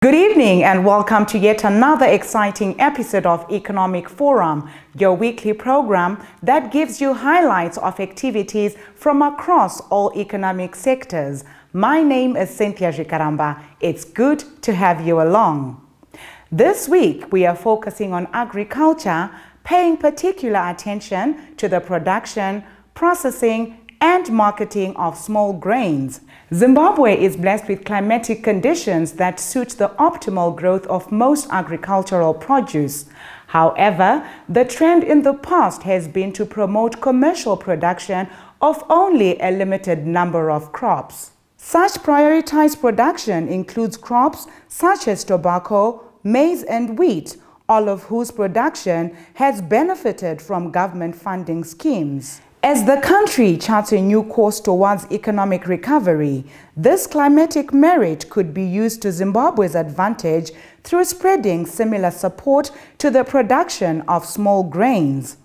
Good evening and welcome to yet another exciting episode of Economic Forum, your weekly program that gives you highlights of activities from across all economic sectors. My name is Cynthia Jikaramba. It's good to have you along. This week, we are focusing on agriculture, paying particular attention to the production, processing, and marketing of small grains. Zimbabwe is blessed with climatic conditions that suit the optimal growth of most agricultural produce. However, the trend in the past has been to promote commercial production of only a limited number of crops. Such prioritized production includes crops such as tobacco, maize, and wheat, all of whose production has benefited from government funding schemes. As the country charts a new course towards economic recovery, this climatic merit could be used to Zimbabwe's advantage through spreading similar support to the production of small grains.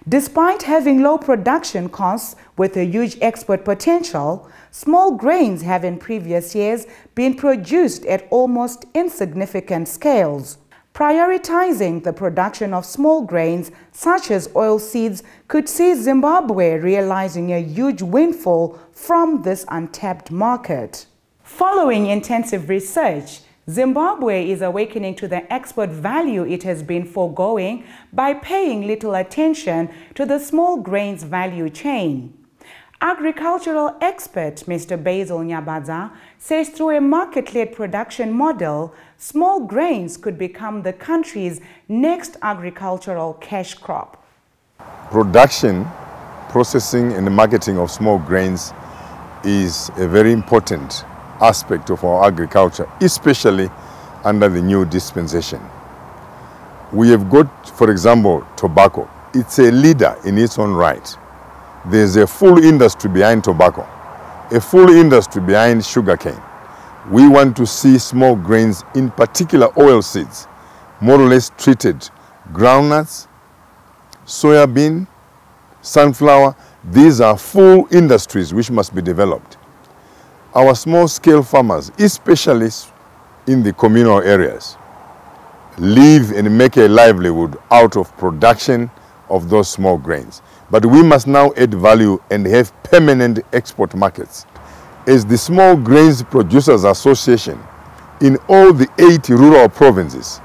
Despite having low production costs with a huge export potential, small grains have in previous years been produced at almost insignificant scales. Prioritizing the production of small grains, such as oilseeds, could see Zimbabwe realizing a huge windfall from this untapped market. Following intensive research, Zimbabwe is awakening to the export value it has been foregoing by paying little attention to the small grains value chain. Agricultural expert Mr. Basil Nyabadza says through a market-led production model, small grains could become the country's next agricultural cash crop. Production, processing and marketing of small grains is a very important aspect of our agriculture, especially under the new dispensation. We have got, for example, tobacco. It's a leader in its own right. There's a full industry behind tobacco, a full industry behind sugarcane. We want to see small grains, in particular oilseeds, more or less treated. Groundnuts, soybean, sunflower, these are full industries which must be developed. Our small-scale farmers, especially in the communal areas, live and make a livelihood out of production of those small grains. But we must now add value and have permanent export markets. As the Small Grains Producers Association, in all the 8 rural provinces,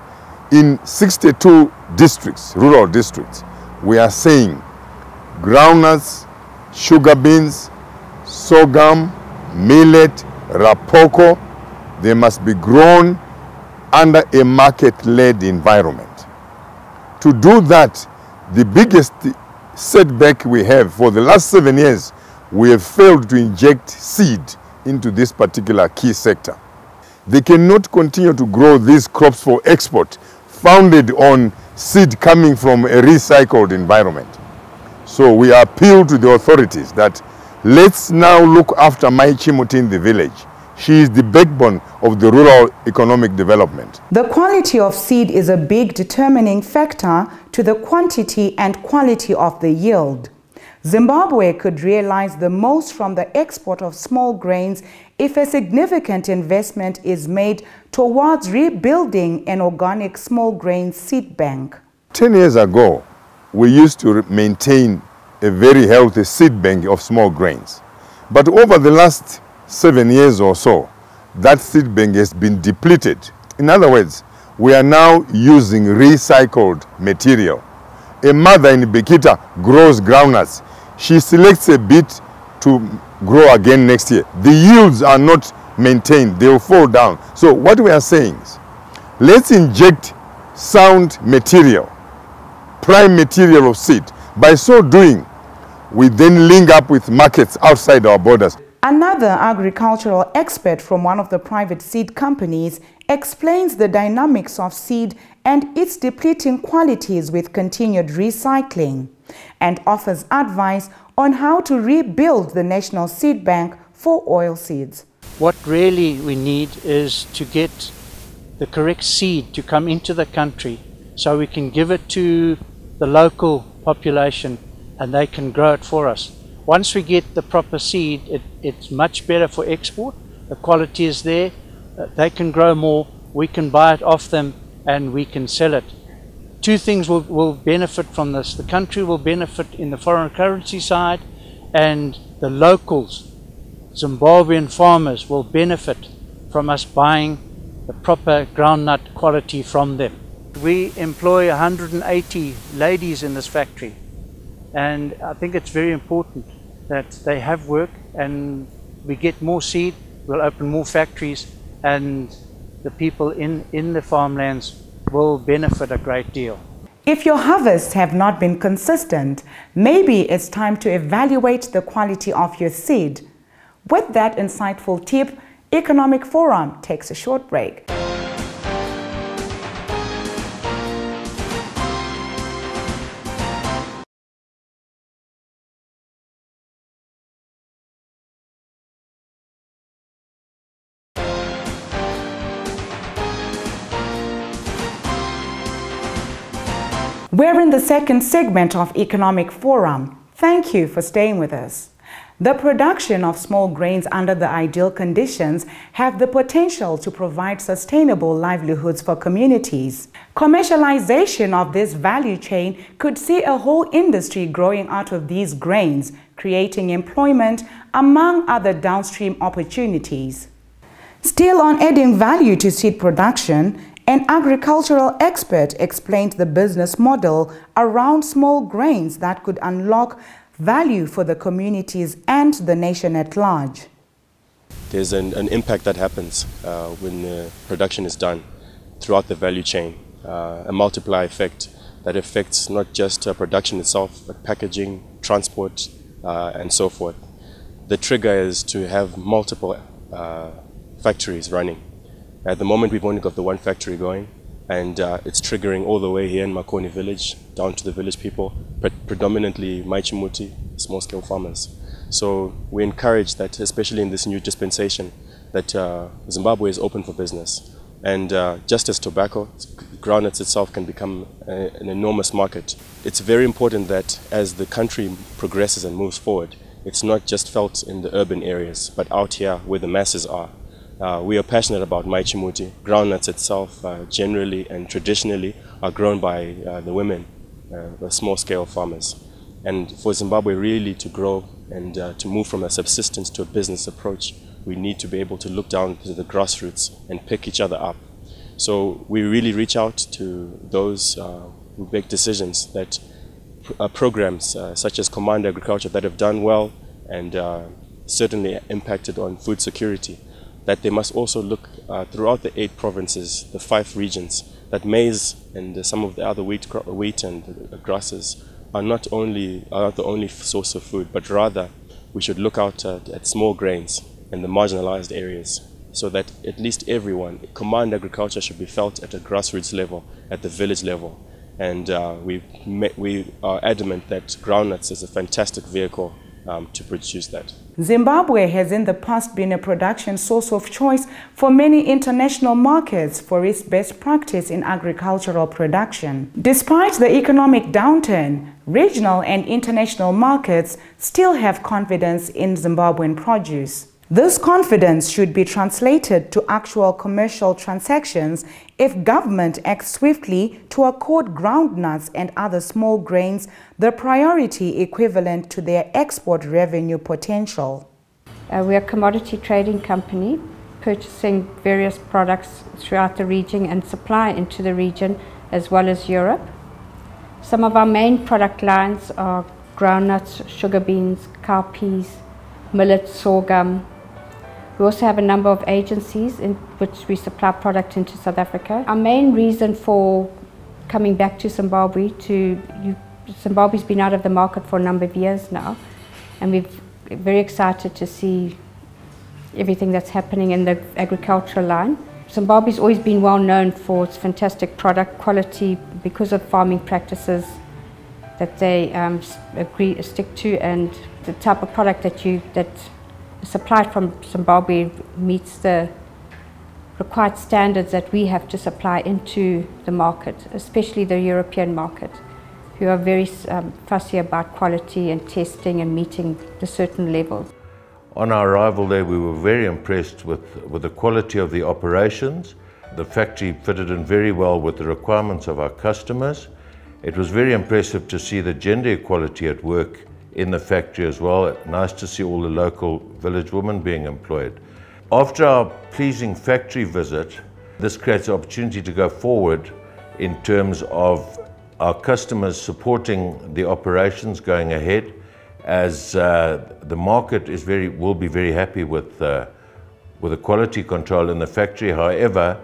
in 62 districts, rural districts, we are saying groundnuts, sugar beans, sorghum, millet, rapoko, they must be grown under a market-led environment. To do that, the biggest setback we have for the last 7 years, we have failed to inject seed into this particular key sector. They cannot continue to grow these crops for export founded on seed coming from a recycled environment. So we appeal to the authorities that let's now look after Mai Chimuti in the village. She is the backbone of the rural economic development. The quality of seed is a big determining factor to the quantity and quality of the yield. Zimbabwe could realize the most from the export of small grains if a significant investment is made towards rebuilding an organic small grain seed bank. 10 years ago, we used to maintain a very healthy seed bank of small grains. But over the last 7 years or so, that seed bank has been depleted. In other words, we are now using recycled material. A mother in Bekita grows groundnuts. She selects a bit to grow again next year. The yields are not maintained. They will fall down. So what we are saying is, let's inject sound material, prime material of seed. By so doing, we then link up with markets outside our borders. Another agricultural expert from one of the private seed companies explains the dynamics of seed and its depleting qualities with continued recycling, and offers advice on how to rebuild the national seed bank for oilseeds. What really we need is to get the correct seed to come into the country so we can give it to the local population and they can grow it for us. Once we get the proper seed, it's much better for export. The quality is there. They can grow more we can buy it off them and we can sell it. Two things will benefit from this. The country will benefit in the foreign currency side, and the locals, Zimbabwean farmers, will benefit from us buying the proper groundnut quality from them. We employ 180 ladies in this factory, and I think it's very important that they have work and we get more seed, we'll open more factories, and the people in the farmlands will benefit a great deal. If your harvests have not been consistent, maybe it's time to evaluate the quality of your seed. With that insightful tip, Economic Forum takes a short break. We're in the second segment of Economic Forum. Thank you for staying with us. The production of small grains under the ideal conditions have the potential to provide sustainable livelihoods for communities. Commercialization of this value chain could see a whole industry growing out of these grains, creating employment among other downstream opportunities. Still on adding value to seed production, an agricultural expert explained the business model around small grains that could unlock value for the communities and the nation at large. There's an impact that happens when production is done throughout the value chain, a multiplier effect that affects not just production itself, but packaging, transport, and so forth. The trigger is to have multiple factories running. At the moment, we've only got the one factory going, and it's triggering all the way here in Makoni village, down to the village people, predominantly Maichimuti, small-scale farmers. So we encourage that, especially in this new dispensation, that Zimbabwe is open for business. And just as tobacco, groundnuts itself can become an enormous market. It's very important that as the country progresses and moves forward, it's not just felt in the urban areas, but out here where the masses are. We are passionate about Maichimuti. Groundnuts itself, generally and traditionally, are grown by the women, the small-scale farmers. And for Zimbabwe really to grow and to move from a subsistence to a business approach, we need to be able to look down to the grassroots and pick each other up. So we really reach out to those who make decisions, that programs such as Command Agriculture that have done well and certainly impacted on food security, that they must also look throughout the 8 provinces, the 5 regions, that maize and some of the other wheat and grasses are not the only source of food, but rather we should look out at small grains in the marginalized areas, so that at least everyone, Command Agriculture should be felt at a grassroots level, at the village level. And we are adamant that groundnuts is a fantastic vehicle to produce that. Zimbabwe has in the past been a production source of choice for many international markets for its best practice in agricultural production. Despite the economic downturn, regional and international markets still have confidence in Zimbabwean produce. This confidence should be translated to actual commercial transactions if government acts swiftly to accord groundnuts and other small grains the priority equivalent to their export revenue potential. We are a commodity trading company purchasing various products throughout the region and supply into the region as well as Europe. Some of our main product lines are groundnuts, sugar beans, cowpeas, millet, sorghum. We also have a number of agencies in which we supply product into South Africa. Our main reason for coming back to Zimbabwe, Zimbabwe's been out of the market for a number of years now, and we're very excited to see everything that's happening in the agricultural line. Zimbabwe's always been well known for its fantastic product quality because of farming practices that they stick to, and the type of product that supplied from Zimbabwe meets the required standards that we have to supply into the market, especially the European market, who are very fussy about quality and testing and meeting the certain levels. On our arrival there, we were very impressed with the quality of the operations, The factory fitted in very well with the requirements of our customers. It was very impressive to see the gender equality at work in the factory as well. Nice to see all the local village women being employed. After our pleasing factory visit, this creates an opportunity to go forward in terms of our customers supporting the operations going ahead, as the market will be very happy with the quality control in the factory. However,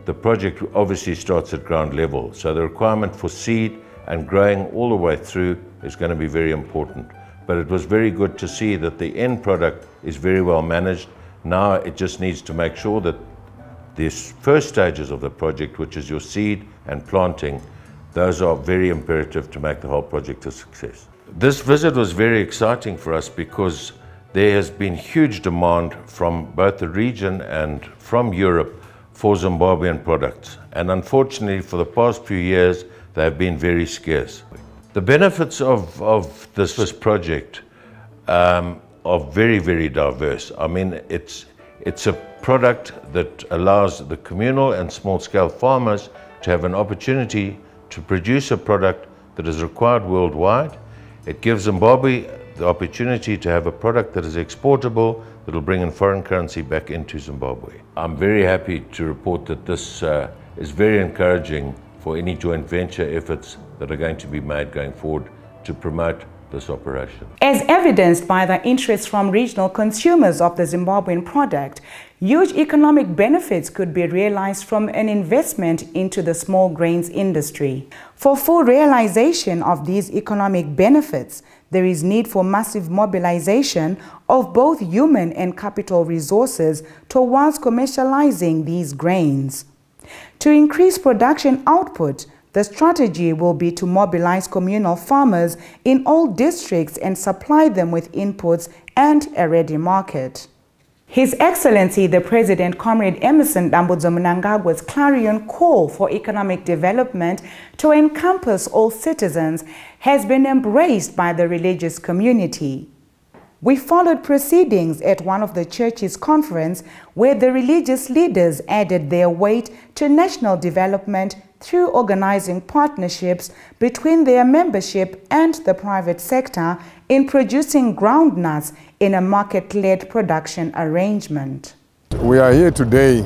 the project obviously starts at ground level, so the requirement for seed and growing all the way through is going to be very important. But it was very good to see that the end product is very well managed. Now it just needs to make sure that these first stages of the project, which is your seed and planting, those are very imperative to make the whole project a success. This visit was very exciting for us because there has been huge demand from both the region and from Europe for Zimbabwean products. And unfortunately, for the past few years, they have been very scarce. The benefits of this project are very, very diverse. I mean, it's a product that allows the communal and small-scale farmers to have an opportunity to produce a product that is required worldwide. It gives Zimbabwe the opportunity to have a product that is exportable, that will bring in foreign currency back into Zimbabwe. I'm very happy to report that this is very encouraging for any joint venture efforts that are going to be made going forward to promote this operation. As evidenced by the interest from regional consumers of the Zimbabwean product, huge economic benefits could be realized from an investment into the small grains industry. For full realization of these economic benefits, there is need for massive mobilization of both human and capital resources towards commercializing these grains. To increase production output, the strategy will be to mobilize communal farmers in all districts and supply them with inputs and a ready market. His Excellency the President, Comrade Emmerson Dambudzo Mnangagwa's clarion call for economic development to encompass all citizens has been embraced by the religious community. We followed proceedings at one of the church's conference where the religious leaders added their weight to national development through organizing partnerships between their membership and the private sector in producing groundnuts in a market-led production arrangement. We are here today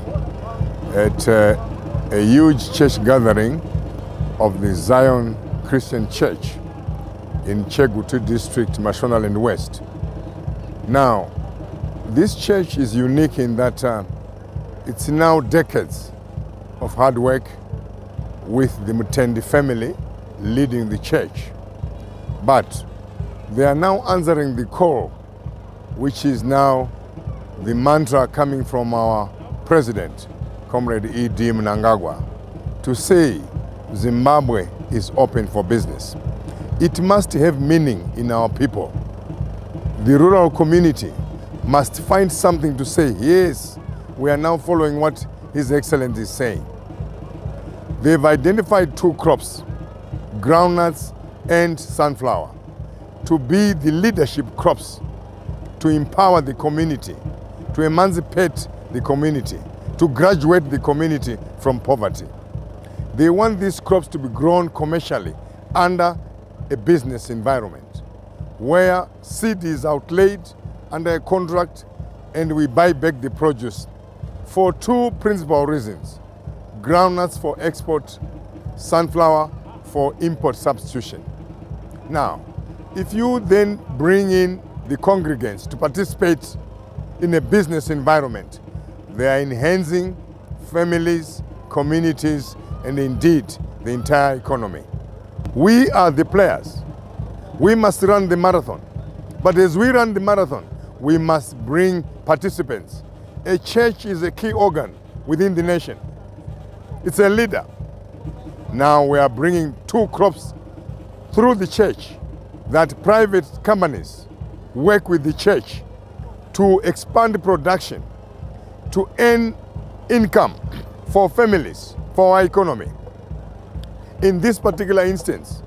at a huge church gathering of the Zion Christian Church in Chegutu District, Mashonaland West. Now, this church is unique in that it's now decades of hard work with the Mutendi family leading the church. But they are now answering the call, which is now the mantra coming from our president, Comrade E.D. Mnangagwa, to say Zimbabwe is open for business. It must have meaning in our people. The rural community must find something to say, yes, we are now following what His Excellency is saying. They've identified two crops, groundnuts and sunflower, to be the leadership crops, to empower the community, to emancipate the community, to graduate the community from poverty. They want these crops to be grown commercially under a business environment, where seed is outlaid under a contract and we buy back the produce for two principal reasons: groundnuts for export, sunflower for import substitution. Now, if you then bring in the congregants to participate in a business environment, they are enhancing families, communities, and indeed the entire economy. We are the players. We must run the marathon. But as we run the marathon, we must bring participants. A church is a key organ within the nation. It's a leader. Now we are bringing two crops through the church, that private companies work with the church to expand production, to earn income for families, for our economy. In this particular instance,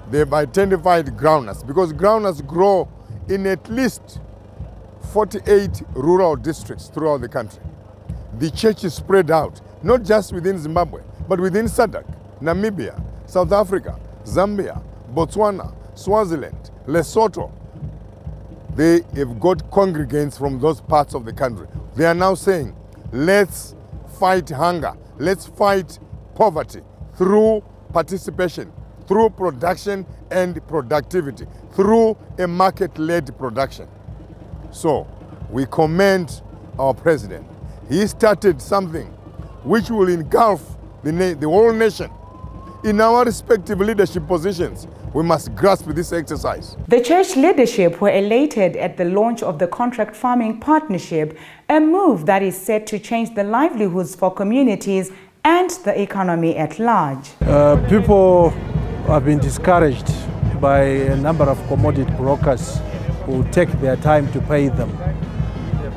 they've identified groundnuts, because groundnuts grow in at least 48 rural districts throughout the country. The church is spread out. not just within Zimbabwe, but within SADC, Namibia, South Africa, Zambia, Botswana, Swaziland, Lesotho. They have got congregants from those parts of the country. They are now saying, let's fight hunger, let's fight poverty through participation, through production and productivity, through a market-led production. So we commend our president. He started something which will engulf the whole nation. In our respective leadership positions, we must grasp this exercise. The church leadership were elated at the launch of the contract farming partnership, a move that is set to change the livelihoods for communities and the economy at large. People have been discouraged by a number of commodity brokers who take their time to pay them.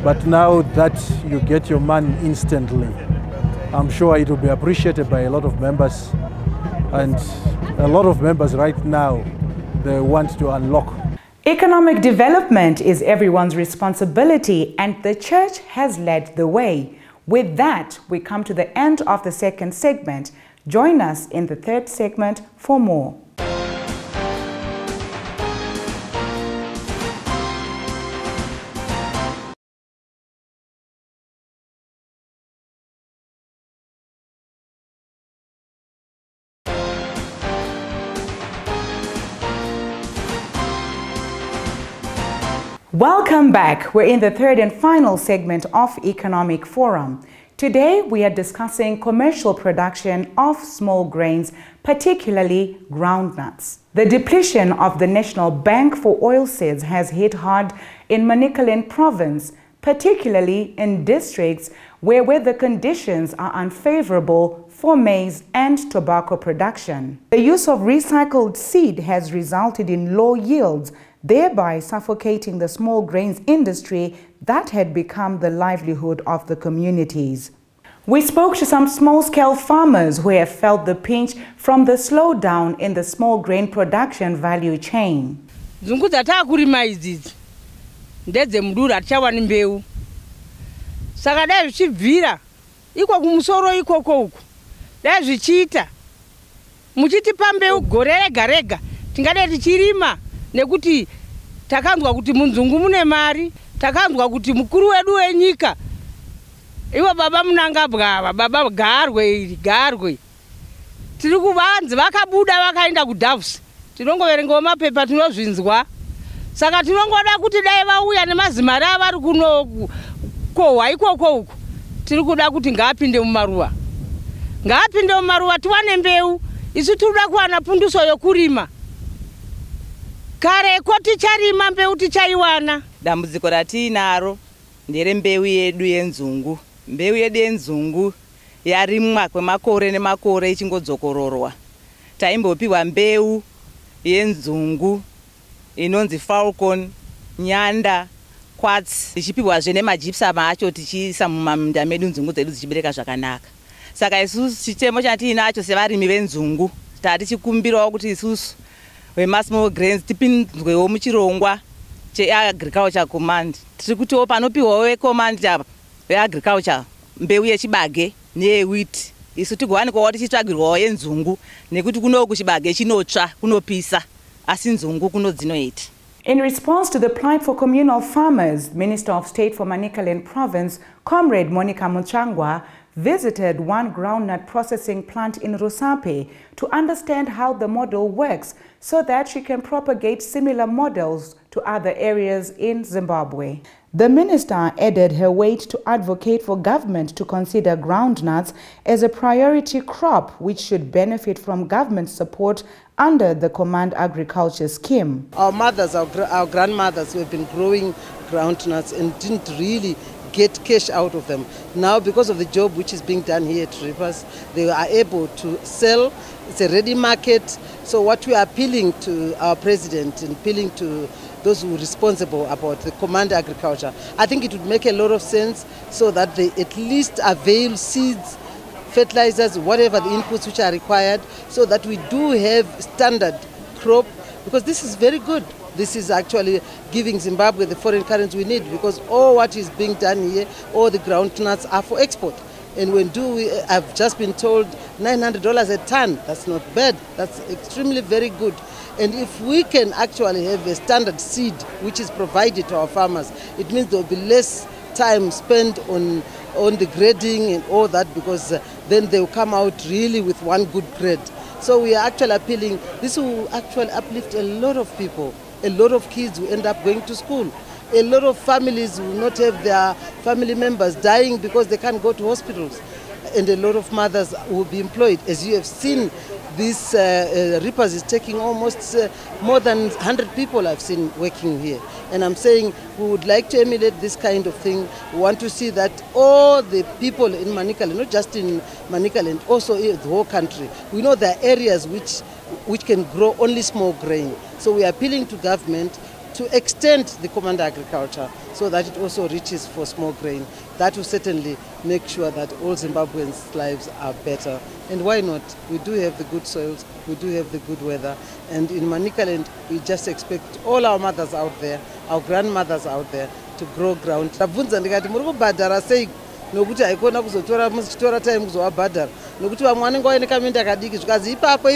But now that you get your money instantly, I'm sure it will be appreciated by a lot of members. And a lot of members right now, they want to unlock. Economic development is everyone's responsibility, and the church has led the way. With that, we come to the end of the second segment. Join us in the third segment for more. Welcome back. We're in the third and final segment of Economic Forum. Today, we are discussing commercial production of small grains, particularly groundnuts. The depletion of the National Bank for Oilseeds has hit hard in Manicaland province, particularly in districts where weather conditions are unfavorable for maize and tobacco production. The use of recycled seed has resulted in low yields, thereby suffocating the small grains industry that had become the livelihood of the communities. We spoke to some small-scale farmers who have felt the pinch from the slowdown in the small grain production value chain. Nekuti takanzwa kuti munzungu mune mari, takanzwa kuti mukuru wedu wenyika iwo baba munanga bwava, baba garwe tiri kuvanzi vakabuda vakaenda kuDavos. Tinongoverenga mapepa tinozvinzwa. Saka tinongoda kuti dai vauya nemazimari avari kunokohwa ikoko uku. Tiri kuda kuti ngaapinde mumaruwa. Ngaapinde mumaruwa tiwane mbeu. Isu tiri kuwana punduso yokurima. Kare koti charima mbeu tichaiwana. Dambudziko ratinaro ndere mbeu yedu yenzungu. Mbeu yedu yenzungu yarimwa kwemakore nemakore ichingodzokororwa. Taimbopiwa mbeu yenzungu inonzi Falcon, Nyanda, Quartz, tichipiwazve nemajipsam acho tichiisa mumamunda medu nzungu dzedu dzichibereka zvakanaka. Saka isusu chitemo chatinacho sevarimi venzungu tatichikumbirawo kuti isusu wemasmall grains tipinzwewo muchirongwa cheagriculture command. Tiri kutiwo panopiwawo command apa veagriculture mbeu yechibage neyewheat. Isu tigowanikwawo tichitsvagirwawo yenzungu nekuti kuno kuchibage chinotsva kunopisa asi nzungu kuno dzinoita. In response to the plight for communal farmers, Minister of State for Manicaland Province, Comrade Monica Muchangwa, visited one groundnut processing plant in Rusape to understand how the model works so that she can propagate similar models to other areas in Zimbabwe. The minister added her weight to advocate for government to consider groundnuts as a priority crop which should benefit from government support under the Command Agriculture Scheme. Our mothers, our grandmothers who have been growing groundnuts and didn't really get cash out of them. Now, because of the job which is being done here at Rivers, they are able to sell. It's a ready market. So what we are appealing to our president and appealing to those who are responsible about the Command Agriculture, I think it would make a lot of sense so that they at least avail seeds, fertilizers, whatever the inputs which are required, so that we do have standard crop, because this is very good. This is actually giving Zimbabwe the foreign currency we need, because all what is being done here, all the groundnuts are for export. And when I've just been told $900 a ton. That's not bad. That's extremely very good. And if we can actually have a standard seed which is provided to our farmers, it means there will be less time spent on the grading and all that, because then they will come out really with one good grade. So we are actually appealing, this will actually uplift a lot of people. A lot of kids will end up going to school. A lot of families will not have their family members dying because they can't go to hospitals. And a lot of mothers will be employed. As you have seen, this reapers is taking almost more than 100 people I've seen working here. And I'm saying we would like to emulate this kind of thing. We want to see that all the people in Manicaland, not just in Manicaland, also in the whole country, we know there are areas which can grow only small grain. So we are appealing to government to extend the Command Agriculture so that it also reaches for small grain. That will certainly make sure that all Zimbabweans' lives are better. And why not? We do have the good soils, we do have the good weather, and in Manicaland we just expect all our mothers out there, our grandmothers out there, to grow ground. Nokuti haikona kuzotora muchitora time kuzovabhadhara nokuti vamwe vanenge vaine kaminda kadiki zvikazi ipapo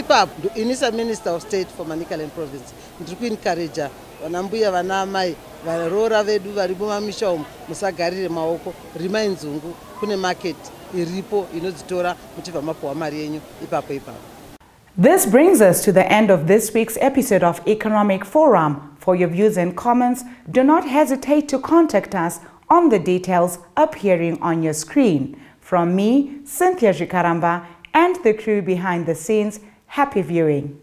inisa Minister of State for Manicaland Province ndiri kuencouragea vanambuya vana amai varoora vedu vari mumamisha umu musagarire maoko rimai nzungu kune market iripo inodzitora muchibva mapuwa mari yenyu ipapo. This brings us to the end of this week's episode of Economic Forum. For your views and comments, do not hesitate to contact us on the details appearing on your screen. From me, Cynthia Jikaramba, and the crew behind the scenes, happy viewing.